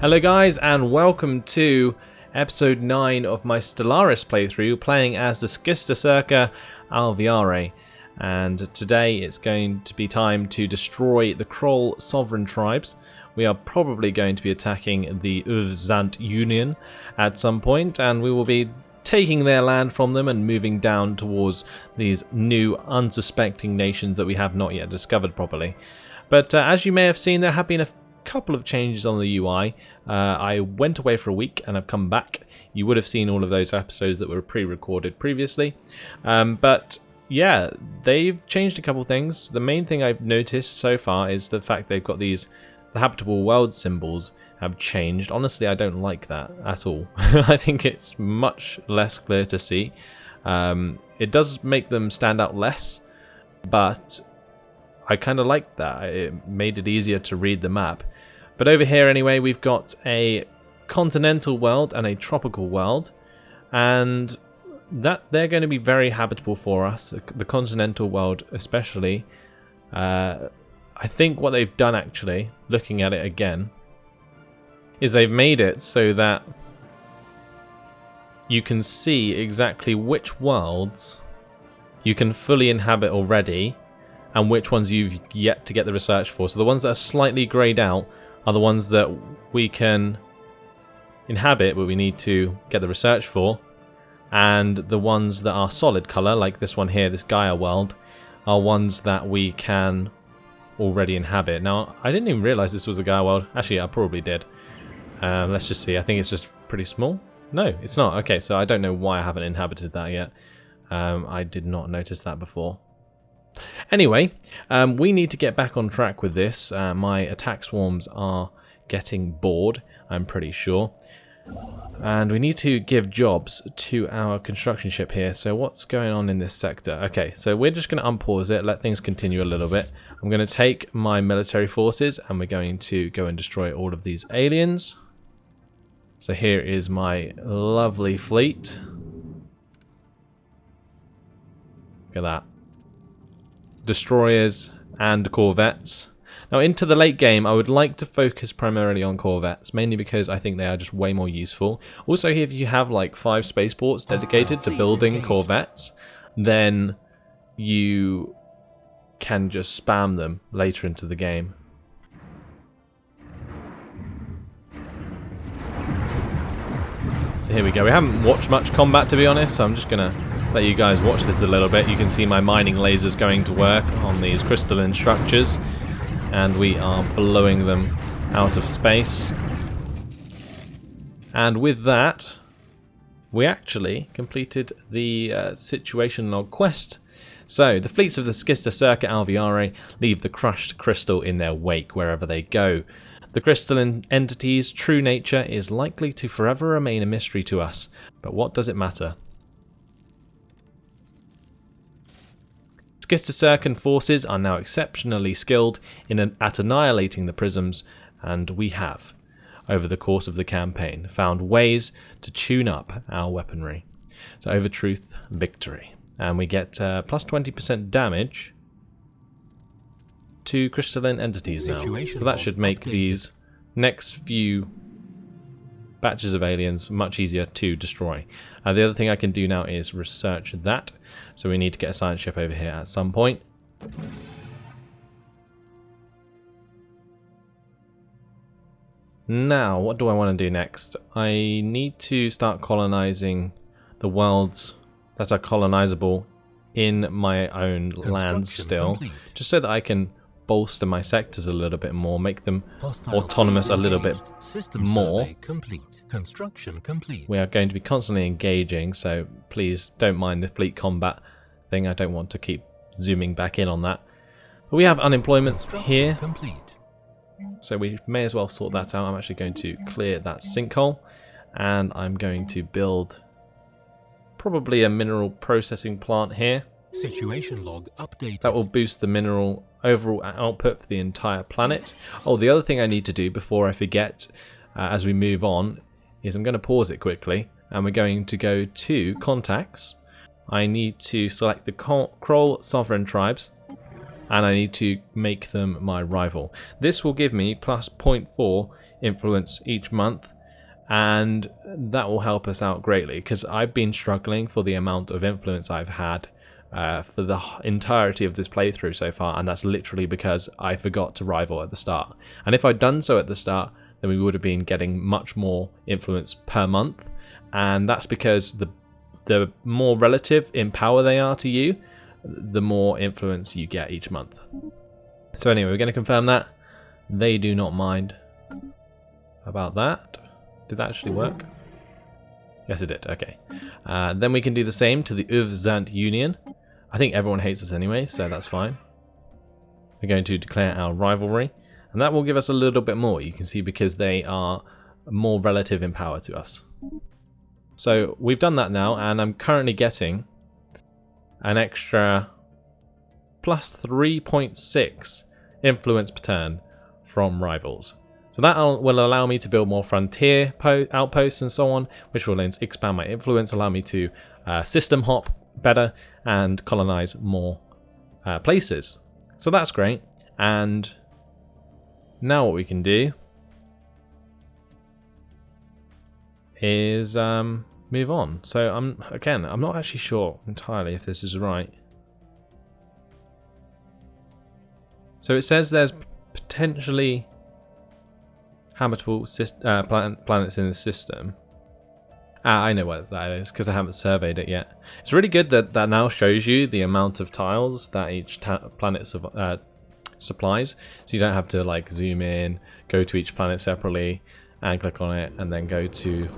Hello guys, and welcome to episode 9 of my Stellaris playthrough, playing as the Skista Circa Alviare. And today it's going to be time to destroy the Kroll sovereign tribes. We are probably going to be attacking the Uvzant Union at some point, and we will be taking their land from them and moving down towards these new unsuspecting nations that we have not yet discovered properly. But as you may have seen, there have been a couple of changes on the UI. I went away for a week and I've come back. You would have seen all of those episodes that were pre-recorded previously. But yeah, they've changed a couple things. The main thing I've noticed so far is the fact they've got the habitable world symbols have changed. Honestly, I don't like that at all. I think it's much less clear to see. It does make them stand out less, but I kind of like that. It made it easier to read the map. But over here anyway, we've got a continental world and a tropical world, and that they're going to be very habitable for us. The continental world especially. I think what they've done, actually, looking at it again, is they've made it so that you can see exactly which worlds you can fully inhabit already and which ones you've yet to get the research for. So the ones that are slightly greyed out are the ones that we can inhabit, but we need to get the research for. And the ones that are solid colour, like this one here, this Gaia world, are ones that we can already inhabit. Now, I didn't even realise this was a Gaia world. Actually, I probably did. Let's just see. I think it's just pretty small. No, it's not. Okay, so I don't know why I haven't inhabited that yet. I did not notice that before. Anyway, we need to get back on track with this. My attack swarms are getting bored, I'm pretty sure. And we need to give jobs to our construction ship here. So what's going on in this sector? Okay, so we're just going to unpause it, let things continue a little bit. I'm going to take my military forces and we're going to go and destroy all of these aliens. So here is my lovely fleet. Look at that. Destroyers and corvettes. Now, into the late game, I would like to focus primarily on corvettes, mainly because I think they are just way more useful. Also, if you have like 5 spaceports dedicated to building corvettes, then you can just spam them later into the game. So here we go. We haven't watched much combat, to be honest, so I'm just gonna let you guys watch this a little bit. You can see my mining lasers going to work on these crystalline structures, and we are blowing them out of space. And with that, we actually completed the situation log quest. So, the fleets of the Skista Circa Alviare leave the crushed crystal in their wake wherever they go. The crystalline entity's true nature is likely to forever remain a mystery to us, but what does it matter? Skista Circan forces are now exceptionally skilled at annihilating the prisms, and we have, over the course of the campaign, found ways to tune up our weaponry. So over truth, victory. And we get plus 20% damage to crystalline entities now. So that should make these next few batches of aliens much easier to destroy. The other thing I can do now is research that. So we need to get a science ship over here at some point. Now, what do I want to do next? I need to start colonizing the worlds that are colonizable in my own lands still. Just so that I can bolster my sectors a little bit more, make them autonomous a little bit more. Construction complete. We are going to be constantly engaging, so please don't mind the fleet combat thing. I don't want to keep zooming back in on that. But we have unemployment here, so we may as well sort that out. I'm actually going to clear that sinkhole, and I'm going to build probably a mineral processing plant here. Situation log updated. That will boost the mineral overall output for the entire planet. Oh, the other thing I need to do before I forget as we move on is I'm going to pause it quickly, and we're going to go to contacts. I need to select the Kroll sovereign tribes, and I need to make them my rival. This will give me plus 0.4 influence each month, and that will help us out greatly because I've been struggling for the amount of influence I've had for the entirety of this playthrough so far, and that's literally because I forgot to rival at the start. And if I'd done so at the start, then we would have been getting much more influence per month, and that's because the more relative in power they are to you, the more influence you get each month. So anyway, we're going to confirm that. They do not mind about that. Did that actually work? Yes, it did. Okay. Then we can do the same to the Uvzant Union. I think everyone hates us anyway, so that's fine. We're going to declare our rivalry, and that will give us a little bit more, you can see, because they are more relative in power to us. So we've done that now, and I'm currently getting an extra plus 3.6 influence per turn from rivals. So that will allow me to build more frontier outposts and so on, which will expand my influence, allow me to system hop better and colonize more places. So that's great. And now what we can do is move on. So I'm not actually sure entirely if this is right. So it says there's potentially habitable planets in the system. I know what that is because I haven't surveyed it yet. It's really good that that now shows you the amount of tiles that each planet supplies, so you don't have to like zoom in, go to each planet separately and click on it and then go to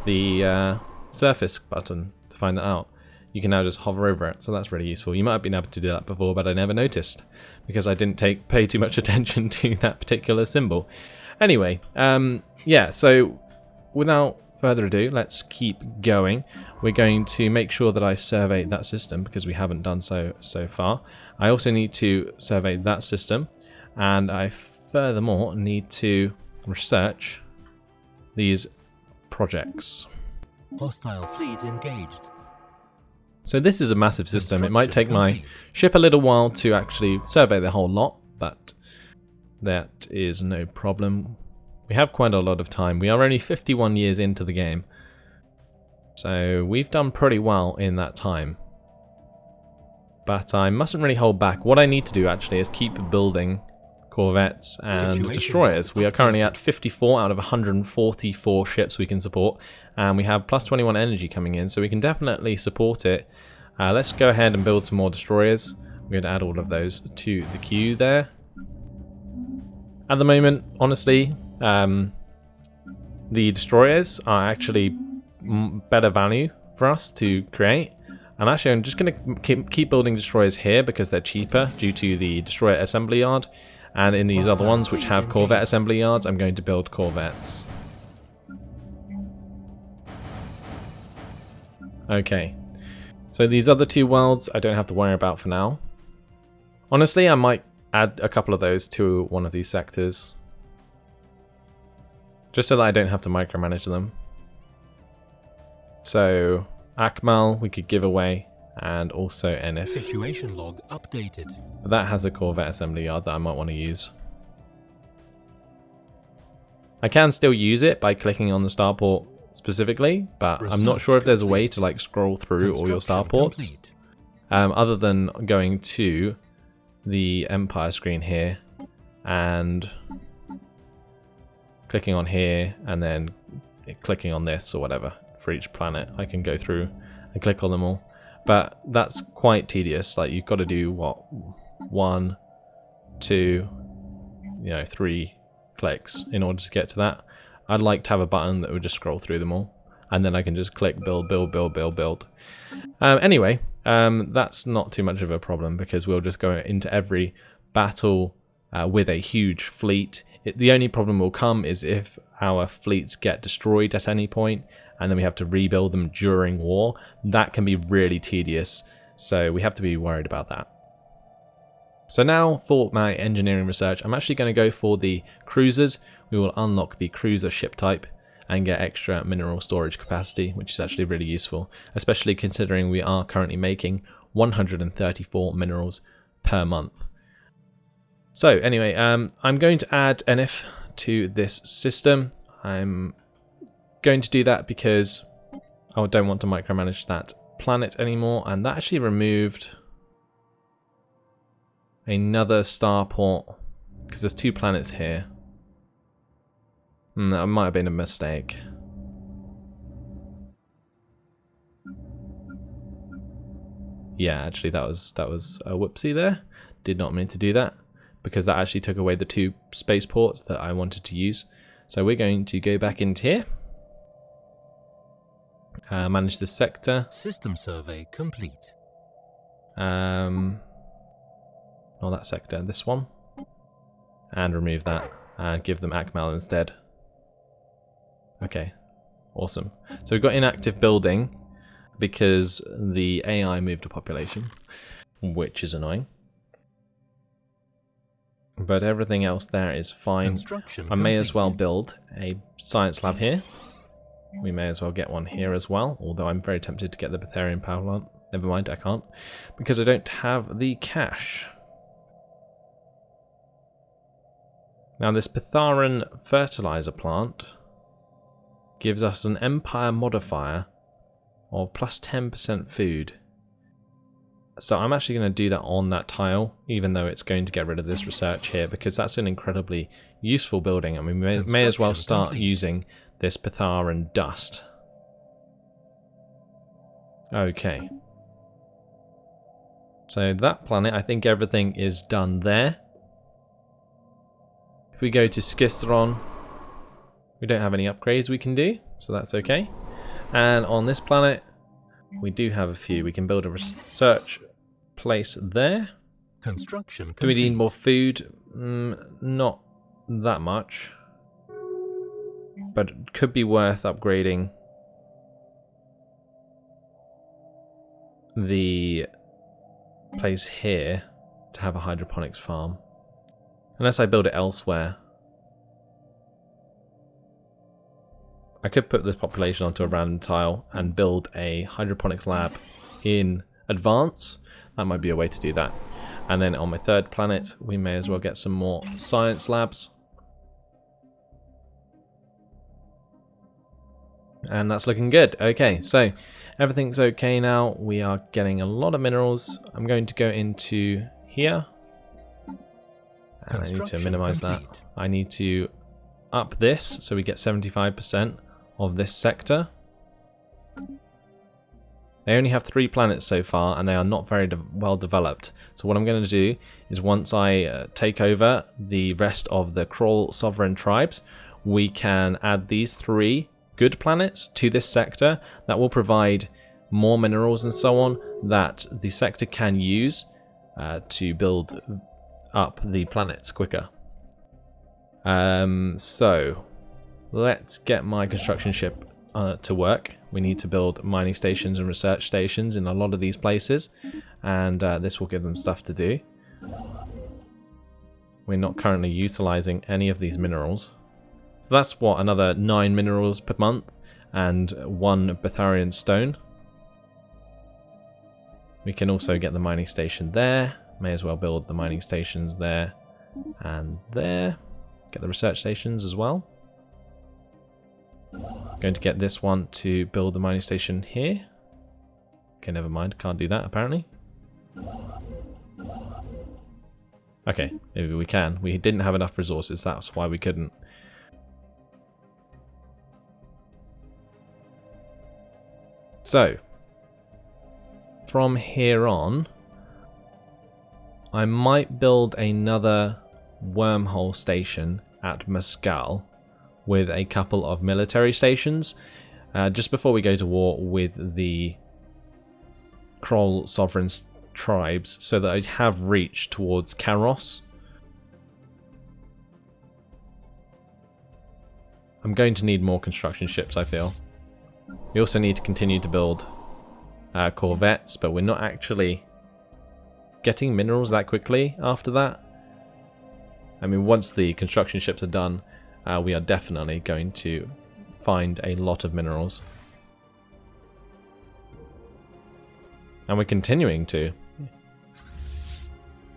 the surface button to find that out. You can now just hover over it, so that's really useful. You might have been able to do that before, but I never noticed because I didn't pay too much attention to that particular symbol. Anyway, yeah, so without further ado, let's keep going. We're going to make sure that I survey that system because we haven't done so far. I also need to survey that system, and I furthermore need to research these projects. Hostile fleet engaged. So this is a massive system. It might take my ship a little while to actually survey the whole lot, but that is no problem. We have quite a lot of time. We are only 51 years into the game, so we've done pretty well in that time. But I mustn't really hold back. What I need to do actually is keep building corvettes and destroyers. We are currently at 54 out of 144 ships we can support, and we have plus 21 energy coming in, so we can definitely support it. Let's go ahead and build some more destroyers. I'm going to add all of those to the queue there. At the moment, honestly, the destroyers are actually better value for us to create. And actually, I'm just going to keep building destroyers here because they're cheaper due to the destroyer assembly yard. And in these other ones, which have corvette assembly yards, I'm going to build corvettes. Okay. So these other two worlds, I don't have to worry about for now. Honestly, I might add a couple of those to one of these sectors, just so that I don't have to micromanage them. So Akmal we could give away, and also Enif. Situation log updated. But that has a corvette assembly yard that I might want to use. I can still use it by clicking on the starport specifically, but I'm not sure if there's a way to like scroll through all your starports, other than going to the Empire screen here and clicking on here and then clicking on this or whatever for each planet. I can go through and click on them all, but that's quite tedious. Like you've got to do what, 1, 2, 3 clicks in order to get to that. I'd like to have a button that would just scroll through them all, and then I can just click build, build, build, build, build. Anyway, that's not too much of a problem because we'll just go into every battle with a huge fleet. The only problem will come is if our fleets get destroyed at any point and then we have to rebuild them during war. That can be really tedious, so we have to be worried about that. So now for my engineering research, I'm actually going to go for the cruisers. We will unlock the cruiser ship type and get extra mineral storage capacity, which is actually really useful, especially considering we are currently making 134 minerals per month. So anyway, I'm going to add Enif to this system. I'm going to do that because I don't want to micromanage that planet anymore, and that actually removed another starport because there's 2 planets here. That might have been a mistake. Yeah, actually that was a whoopsie there. Did not mean to do that because that actually took away the 2 spaceports that I wanted to use. So we're going to go back into here. Manage this sector. System survey complete. Not that sector, this one. And remove that and give them Akmal instead. Okay, awesome. So we've got inactive building because the AI moved a population, which is annoying. But everything else there is fine. I may as well build a science lab here. We may as well get one here as well, although I'm very tempted to get the Betharian power plant. Never mind, I can't, because I don't have the cash. Now this Betharan fertilizer plant gives us an empire modifier of plus 10% food. So I'm actually going to do that on that tile, even though it's going to get rid of this research here, because that's an incredibly useful building, and we may as well start using this Betharan dust. Okay. So that planet, I think everything is done there. If we go to Skisteron, we don't have any upgrades we can do, so that's okay. And on this planet, we do have a few. We can build a research place there. Construction complete. Do we need more food? Not that much. But it could be worth upgrading the place here to have a hydroponics farm. Unless I build it elsewhere. I could put this population onto a random tile and build a hydroponics lab in advance. That might be a way to do that. And then on my 3rd planet, we may as well get some more science labs. And that's looking good. Okay, so everything's okay now. We are getting a lot of minerals. I'm going to go into here. And I need to minimize that. I need to up this so we get 75% of this sector. They only have 3 planets so far, and they are not very well developed. So what I'm going to do is once I take over the rest of the Kroll sovereign tribes, we can add these 3 good planets to this sector that will provide more minerals and so on that the sector can use to build up the planets quicker. So let's get my construction ship to work. We need to build mining stations and research stations in a lot of these places, and this will give them stuff to do. We're not currently utilizing any of these minerals. So that's what, another 9 minerals per month and 1 Betharian stone. We can also get the mining station there. May as well build the mining stations there and there. Get the research stations as well. Going to get this one to build the mining station here. Okay, never mind. Can't do that apparently. Okay, maybe we can. We didn't have enough resources. That's why we couldn't. So, from here on, I might build another wormhole station at Mescal with a couple of military stations just before we go to war with the Kroll sovereign tribes, so that I have reach towards Karos. I'm going to need more construction ships, I feel. We also need to continue to build corvettes, but we're not actually getting minerals that quickly after that. I mean, once the construction ships are done, we are definitely going to find a lot of minerals. And we're continuing to.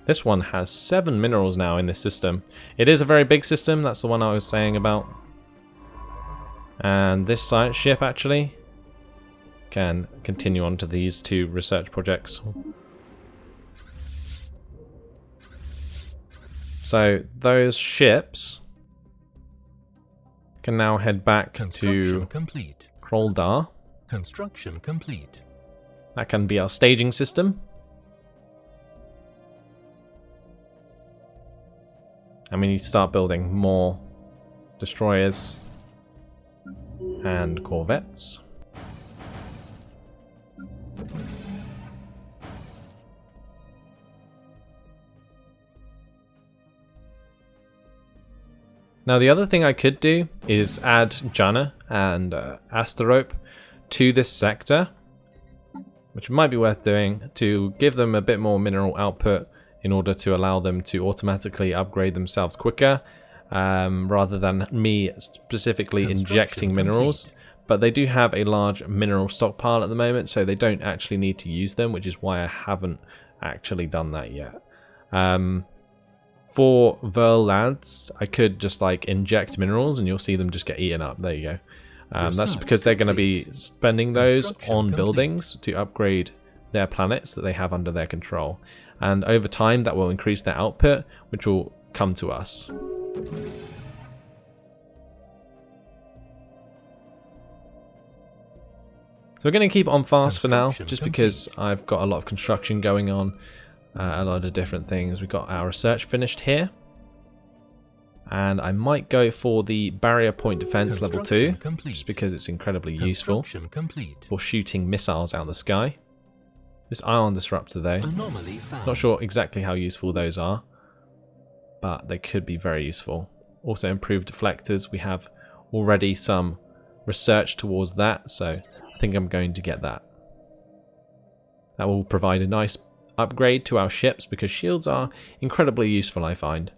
This one has 7 minerals now in this system. It is a very big system, that's the one I was saying about. And this science ship actually can continue on to these 2 research projects. So those ships can now head back to complete. Kroldar. Construction complete. That can be our staging system. And we need to start building more destroyers and corvettes. Now the other thing I could do is add Janna and Asterope to this sector, which might be worth doing to give them a bit more mineral output in order to allow them to automatically upgrade themselves quicker, rather than me specifically injecting minerals. But they do have a large mineral stockpile at the moment, so they don't actually need to use them, which is why I haven't actually done that yet. For Verlads, I could just like inject minerals and you'll see them just get eaten up. There you go. That's because they're going to be spending those on buildings to upgrade their planets that they have under their control. And over time that will increase their output, which will come to us. So we're going to keep on fast for now, just because I've got a lot of construction going on, a lot of different things. We've got our research finished here. And I might go for the barrier point defense level 2, just because it's incredibly useful for shooting missiles out of the sky. This ion disruptor though, not sure exactly how useful those are, but they could be very useful. Also improved deflectors, we have already some research towards that, so I think I'm going to get that. That will provide a nice upgrade to our ships, because shields are incredibly useful, I find,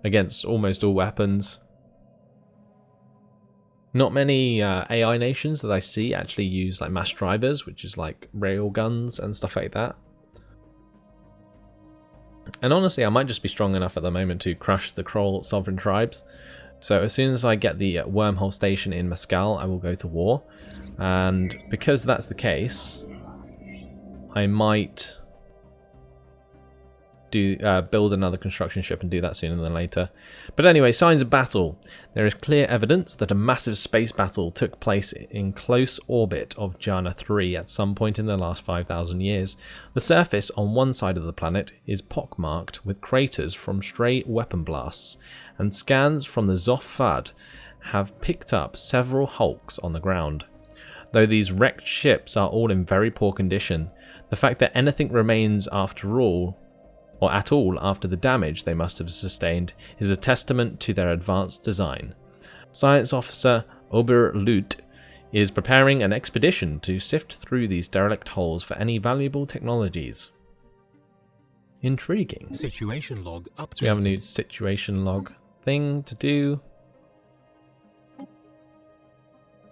against almost all weapons. Not many AI nations that I see actually use like mass drivers, which is like rail guns and stuff like that. And honestly, I might just be strong enough at the moment to crush the Kroll sovereign tribes. So as soon as I get the wormhole station in Mescal, I will go to war. And because that's the case, I might build another construction ship and do that sooner than later. But anyway, signs of battle. There is clear evidence that a massive space battle took place in close orbit of Janna 3 at some point in the last 5,000 years. The surface on one side of the planet is pockmarked with craters from stray weapon blasts, and scans from the Zophad have picked up several hulks on the ground. Though these wrecked ships are all in very poor condition, the fact that anything remains after all, or at all after the damage they must have sustained, is a testament to their advanced design. Science Officer Oberlut is preparing an expedition to sift through these derelict holes for any valuable technologies. Intriguing. Situation log updated. So we have a new situation log thing to do.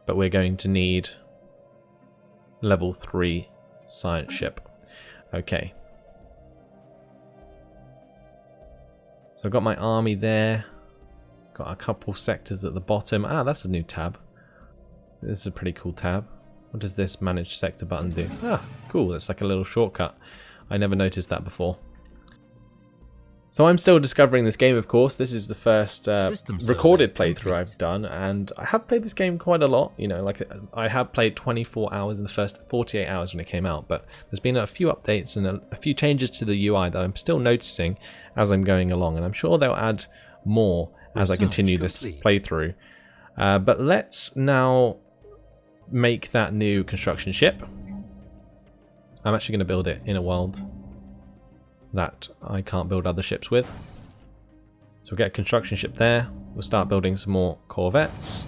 But we're going to need level 3 science ship. Okay. So I've got my army there. Got a couple sectors at the bottom. Ah, that's a new tab. This is a pretty cool tab. What does this manage sector button do? Ah, cool. It's like a little shortcut. I never noticed that before. So I'm still discovering this game, of course. This is the first recorded playthrough I've done, and I have played this game quite a lot. You know, like I have played 24 hours in the first 48 hours when it came out, but there's been a few updates and a few changes to the UI that I'm still noticing as I'm going along, and I'm sure they'll add more as I continue this playthrough. But let's now make that new construction ship. I'm actually going to build it in a world that I can't build other ships with. So we'll get a construction ship there. We'll start building some more corvettes.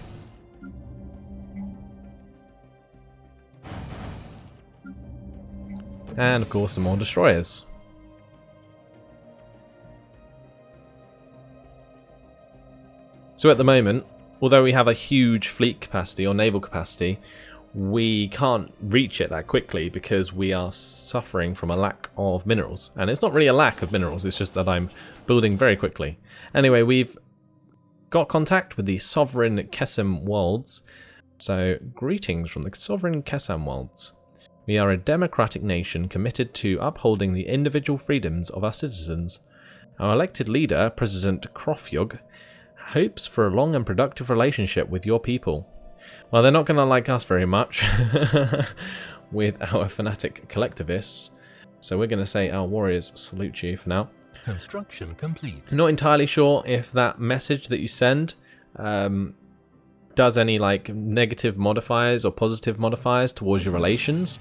And of course some more destroyers. So at the moment, although we have a huge fleet capacity or naval capacity, we can't reach it that quickly because we are suffering from a lack of minerals. And it's not really a lack of minerals, it's just that I'm building very quickly. Anyway, we've got contact with the Sovereign Kesem Worlds. So, greetings from the Sovereign Kesem Worlds. We are a democratic nation committed to upholding the individual freedoms of our citizens. Our elected leader, President Krofyug, hopes for a long and productive relationship with your people. Well, they're not going to like us very much with our fanatic collectivists. So we're going to say our warriors salute you for now. Construction complete. I'm not entirely sure if that message that you send does any like negative modifiers or positive modifiers towards your relations.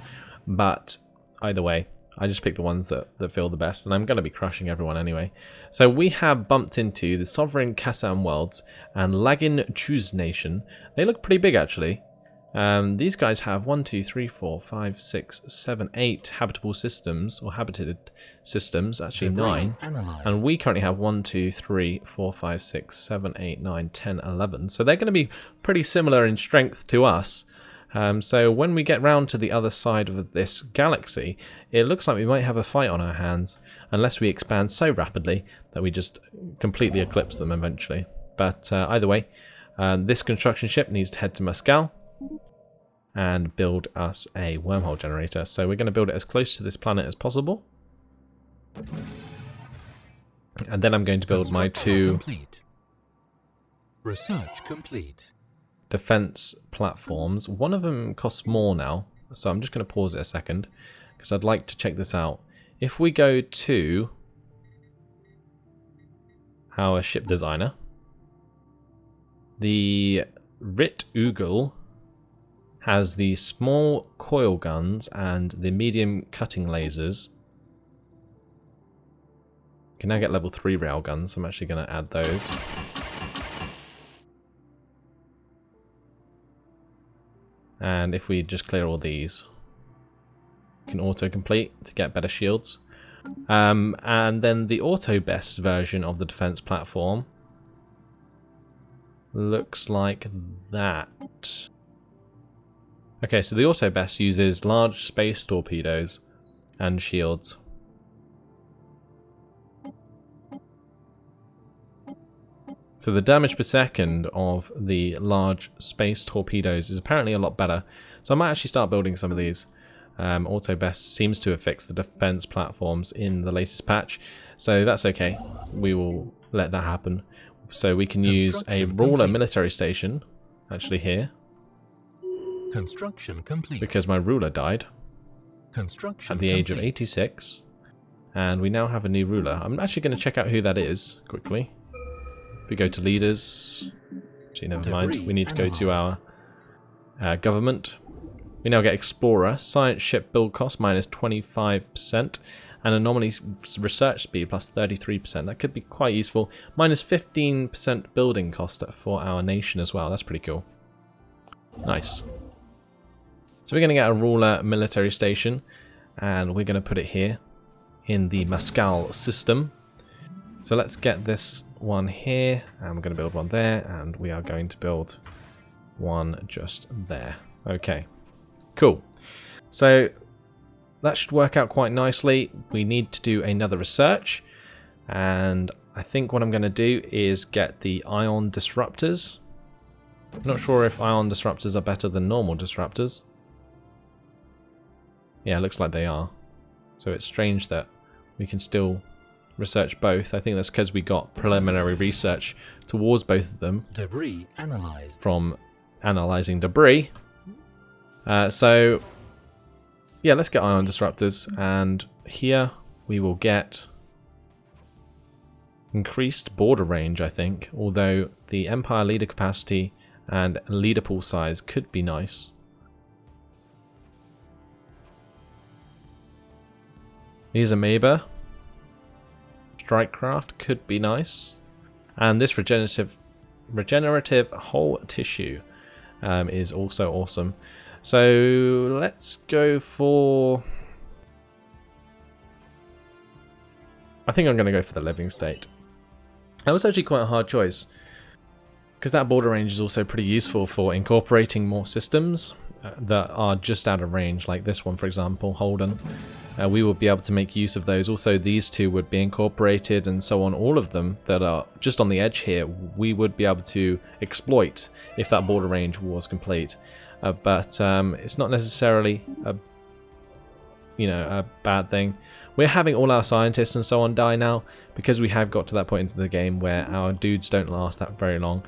But either way, I just picked the ones that feel the best, and I'm going to be crushing everyone anyway. So we have bumped into the Sovereign Kesem Worlds and Lagin Chuz Nation. They look pretty big, actually. These guys have 1, 2, 3, 4, 5, 6, 7, 8 habitable systems, or habited systems, actually 9. And we currently have 1, 2, 3, 4, 5, 6, 7, 8, 9, 10, 11. So they're going to be pretty similar in strength to us. So when we get round to the other side of this galaxy, it looks like we might have a fight on our hands, unless we expand so rapidly that we just completely eclipse them eventually. But either way, this construction ship needs to head to Mescal and build us a wormhole generator. So we're going to build it as close to this planet as possible. And then I'm going to build my 2 complete. Research complete. defense platforms. One of them costs more now, so I'm just going to pause it a second because I'd like to check this out. If we go to our ship designer, the Rit Ugel has the small coil guns and the medium cutting lasers. You can now get level 3 railguns. I'm actually going to add those. And if we just clear all these, we can auto-complete to get better shields. And then the auto-best version of the defense platform looks like that. Okay, so the auto-best uses large space torpedoes and shields. So the damage per second of the large space torpedoes is apparently a lot better. So I might actually start building some of these. Auto-best seems to have fixed the defense platforms in the latest patch. So that's okay. We will let that happen. So we can use a ruler military station, actually here. Construction complete. Because my ruler died Construction at the age of complete. 86. And we now have a new ruler. I'm actually going to check out who that is quickly. If we go to leaders, actually never mind, we need to go to our government. We now get explorer, science ship build cost minus 25%, and anomaly research speed plus 33%. That could be quite useful. Minus 15% building cost for our nation as well. That's pretty cool. Nice. So we're going to get a ruler military station, and we're going to put it here in the Mescal system. So let's get this one here, and we're going to build one there, and we are going to build one just there. Okay, cool. So that should work out quite nicely. We need to do another research, and I think what I'm going to do is get the ion disruptors. I'm not sure if ion disruptors are better than normal disruptors. Yeah, it looks like they are. So it's strange that we can still research both. I think that's because we got preliminary research towards both of them. Debris analyzed. From analyzing debris. So yeah, let's get ion disruptors, and here we will get increased border range, I think, although the Empire leader capacity and leader pool size could be nice. These amoeba strike craft could be nice, and this regenerative whole tissue is also awesome. So let's go for, I think I'm going to go for the living state. That was actually quite a hard choice, because that border range is also pretty useful for incorporating more systems. that are just out of range, like this one for example, Holden. We would be able to make use of those. Also these two would be incorporated and so on. All of them that are just on the edge here we would be able to exploit if that border range was complete. But it's not necessarily a bad thing. We're having all our scientists and so on die now because we have got to that point into the game where our dudes don't last that very long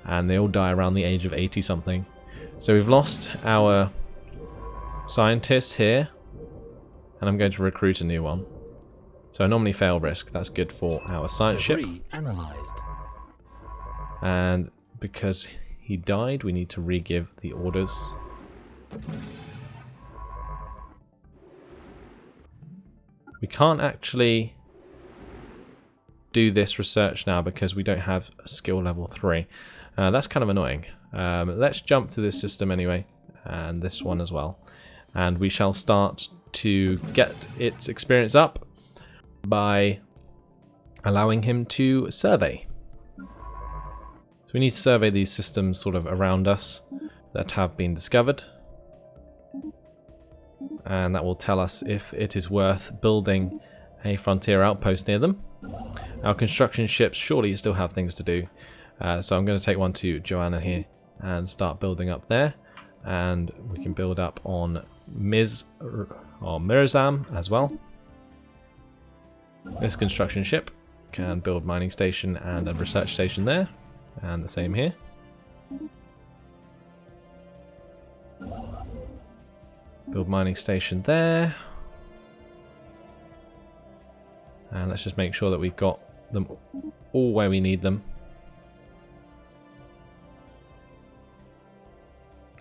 and they all die around the age of 80 something. So we've lost our scientists here and I'm going to recruit a new one. So anomaly fail risk, that's good for our science ship. Analyzed. And because he died, we need to re-give the orders. We can't actually do this research now because we don't have skill level 3. That's kind of annoying. Let's jump to this system anyway, and this one as well. And we shall start to get its experience up by allowing him to survey. So we need to survey these systems sort of around us that have been discovered. And that will tell us if it is worth building a frontier outpost near them. Our construction ships surely still have things to do. So I'm going to take one to Joanna here and start building up there. And we can build up on Mirazam as well. This construction ship can build mining station and a research station there. And the same here. Build mining station there. And let's just make sure that we've got them all where we need them.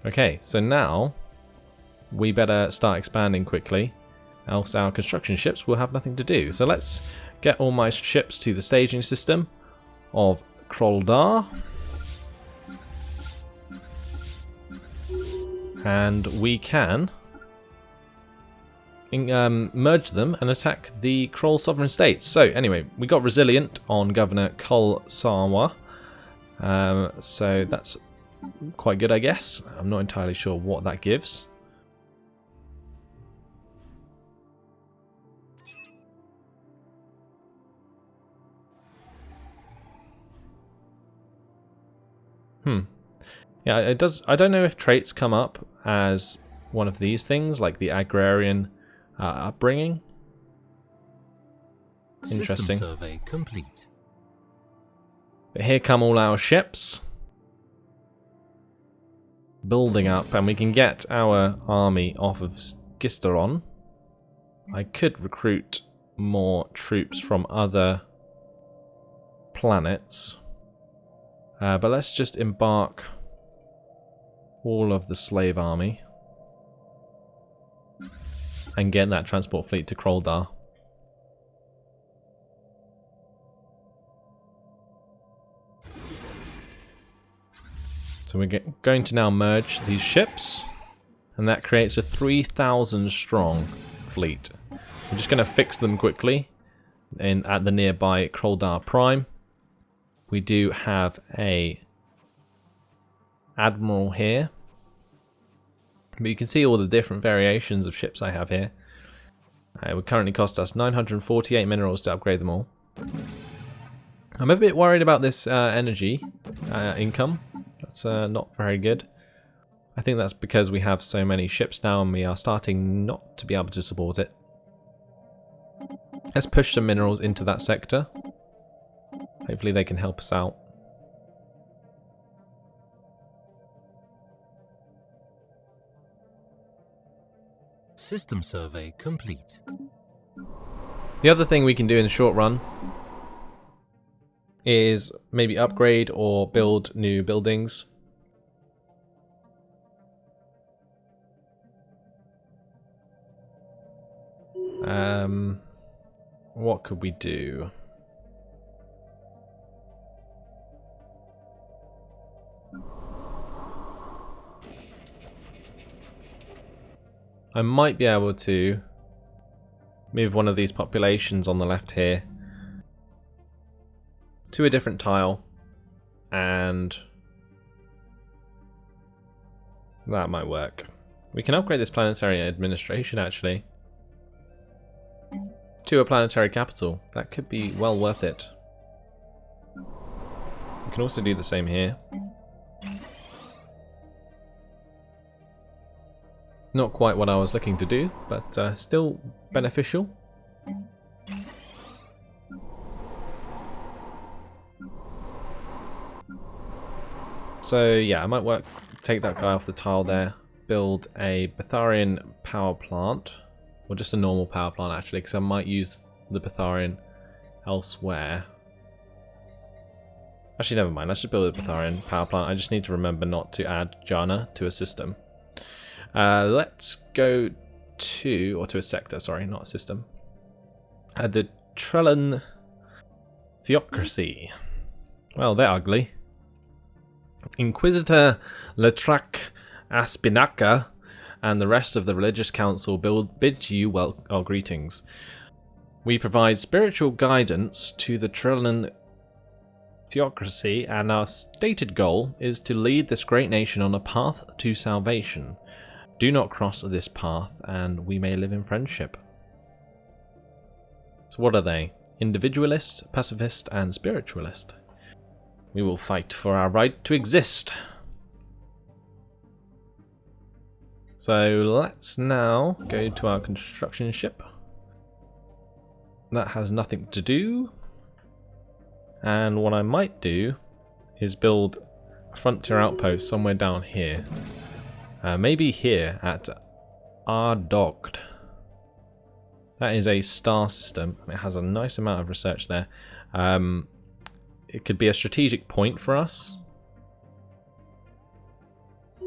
Okay, so now we better start expanding quickly, else our construction ships will have nothing to do. So let's get all my ships to the staging system of Kroldar. And we can merge them and attack the Kroll sovereign states. So anyway, we got resilient on Governor Kol Sarwa. So that's quite good, I guess. I'm not entirely sure what that gives. Yeah, it does. I don't know if traits come up as one of these things, like the agrarian upbringing. Interesting. System survey complete. But here come all our ships building up, and we can get our army off of Gisteron. I could recruit more troops from other planets, but let's just embark all of the slave army and get that transport fleet to Kroldar. So we're going to now merge these ships, and that creates a 3,000 strong fleet. We're just going to fix them quickly at the nearby Kroldar Prime. We do have a admiral here, but you can see all the different variations of ships I have here. It would currently cost us 948 minerals to upgrade them all. I'm a bit worried about this energy income. That's not very good. I think that's because we have so many ships now and we are starting not to be able to support it. Let's push some minerals into that sector. Hopefully they can help us out. System survey complete. The other thing we can do in the short run is maybe upgrade or build new buildings. What could we do? I might be able to move one of these populations on the left here to a different tile, and that might work. We can upgrade this planetary administration, actually, to a planetary capital. That could be well worth it. We can also do the same here. Not quite what I was looking to do, but still beneficial. So yeah, I might take that guy off the tile there, build a Betharian power plant, or just a normal power plant actually, because I might use the Betharian elsewhere. Actually, never mind, let's just build a Betharian power plant. I just need to remember not to add Jana to a system. Let's go to a sector, sorry, not a system. The Trellin Theocracy. Well, they're ugly. Inquisitor Letrac Aspinaca and the rest of the religious council bid you greetings. We provide spiritual guidance to the Trellin Theocracy, and our stated goal is to lead this great nation on a path to salvation. Do not cross this path, and we may live in friendship. So what are they? Individualist, pacifist, and spiritualist. We will fight for our right to exist. So let's now go to our construction ship. That has nothing to do. And what I might do is build a frontier outpost somewhere down here. Maybe here at Ardogd. That is a star system. It has a nice amount of research there. It could be a strategic point for us.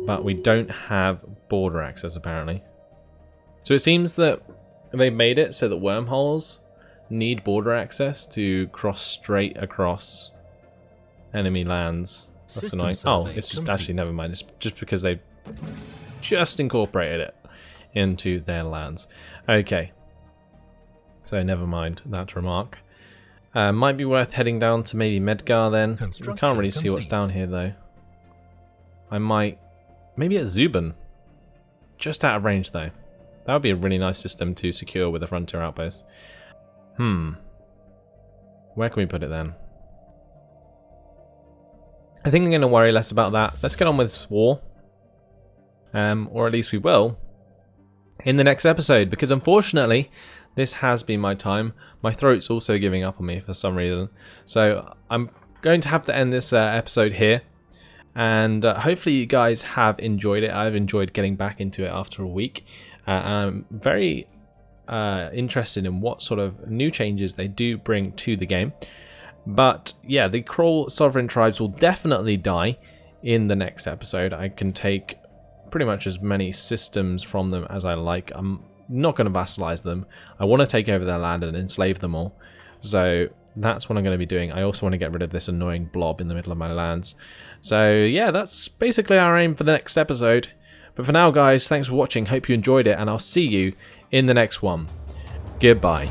But we don't have border access apparently. So it seems that they made it so that wormholes need border access to cross straight across enemy lands. That's annoying. Oh, it's just, actually never mind. It's just because they just incorporated it into their lands. Okay. So never mind that remark. Might be worth heading down to maybe Medgar then. We can't really see what's down here though. I might... Maybe at Zubin. Just out of range though. That would be a really nice system to secure with a frontier outpost. Where can we put it then? I think I'm going to worry less about that. Let's get on with this war. Or at least we will. In the next episode. Because unfortunately, this has been my time. My throat's also giving up on me for some reason. So I'm going to have to end this episode here. And hopefully you guys have enjoyed it. I've enjoyed getting back into it after a week. I'm very interested in what sort of new changes they do bring to the game. But yeah, the Krull sovereign tribes will definitely die in the next episode. I can take pretty much as many systems from them as I like. I'm not going to vassalize them. I want to take over their land and enslave them all. So that's what I'm going to be doing. I also want to get rid of this annoying blob in the middle of my lands. So yeah, that's basically our aim for the next episode. But for now guys, thanks for watching. Hope you enjoyed it, and I'll see you in the next one. Goodbye.